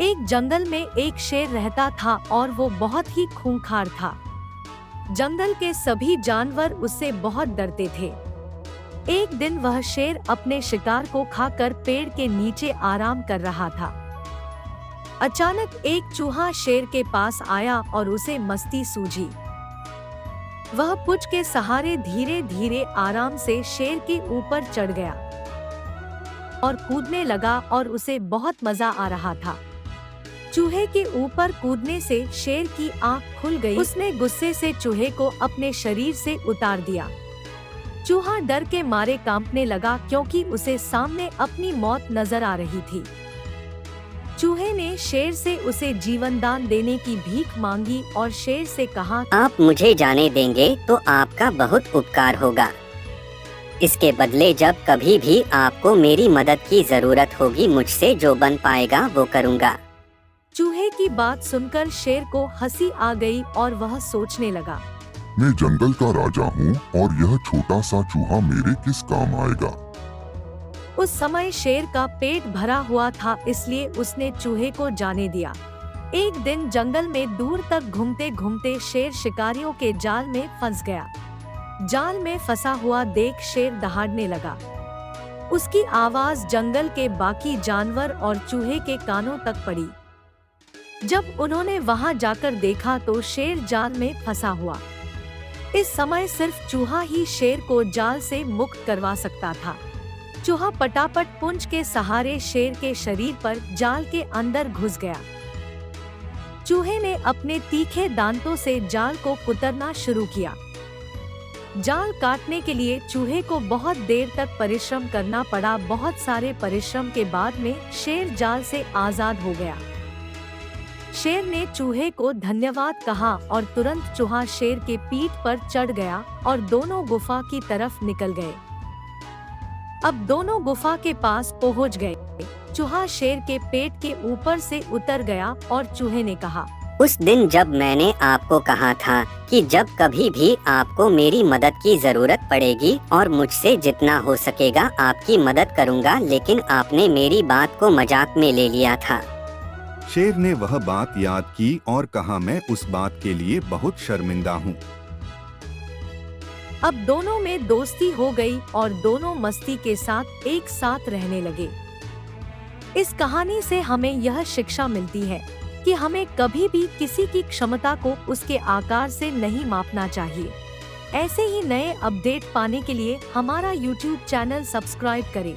एक जंगल में एक शेर रहता था और वो बहुत ही खूंखार था। जंगल के सभी जानवर उससे बहुत डरते थे। एक दिन वह शेर अपने शिकार को खाकर पेड़ के नीचे आराम कर रहा था। अचानक एक चूहा शेर के पास आया और उसे मस्ती सूझी। वह पूंछ के सहारे धीरे धीरे आराम से शेर के ऊपर चढ़ गया और कूदने लगा और उसे बहुत मजा आ रहा था। चूहे के ऊपर कूदने से शेर की आंख खुल गई। उसने गुस्से से चूहे को अपने शरीर से उतार दिया। चूहा डर के मारे कांपने लगा क्योंकि उसे सामने अपनी मौत नजर आ रही थी। चूहे ने शेर से उसे जीवन दान देने की भीख मांगी और शेर से कहा, आप मुझे जाने देंगे तो आपका बहुत उपकार होगा। इसके बदले जब कभी भी आपको मेरी मदद की जरूरत होगी, मुझसे जो बन पाएगा वो करूँगा। चूहे की बात सुनकर शेर को हंसी आ गई और वह सोचने लगा, मैं जंगल का राजा हूँ और यह छोटा सा चूहा मेरे किस काम आएगा। उस समय शेर का पेट भरा हुआ था, इसलिए उसने चूहे को जाने दिया। एक दिन जंगल में दूर तक घूमते घूमते शेर शिकारियों के जाल में फंस गया। जाल में फंसा हुआ देख शेर दहाड़ने लगा। उसकी आवाज जंगल के बाकी जानवर और चूहे के कानों तक पड़ी। जब उन्होंने वहां जाकर देखा तो शेर जाल में फंसा हुआ। इस समय सिर्फ चूहा ही शेर को जाल से मुक्त करवा सकता था। चूहा पटापट पूंछ के सहारे शेर के शरीर पर जाल के अंदर घुस गया। चूहे ने अपने तीखे दांतों से जाल को कुतरना शुरू किया। जाल काटने के लिए चूहे को बहुत देर तक परिश्रम करना पड़ा। बहुत सारे परिश्रम के बाद में शेर जाल से आजाद हो गया। शेर ने चूहे को धन्यवाद कहा और तुरंत चूहा शेर के पीठ पर चढ़ गया और दोनों गुफा की तरफ निकल गए। अब दोनों गुफा के पास पहुंच गए। चूहा शेर के पेट के ऊपर से उतर गया और चूहे ने कहा, उस दिन जब मैंने आपको कहा था कि जब कभी भी आपको मेरी मदद की जरूरत पड़ेगी और मुझसे जितना हो सकेगा आपकी मदद करूंगा, लेकिन आपने मेरी बात को मजाक में ले लिया था। शेर ने वह बात याद की और कहा, मैं उस बात के लिए बहुत शर्मिंदा हूँ। अब दोनों में दोस्ती हो गई और दोनों मस्ती के साथ एक साथ रहने लगे। इस कहानी से हमें यह शिक्षा मिलती है कि हमें कभी भी किसी की क्षमता को उसके आकार से नहीं मापना चाहिए। ऐसे ही नए अपडेट पाने के लिए हमारा YouTube चैनल सब्सक्राइब करें।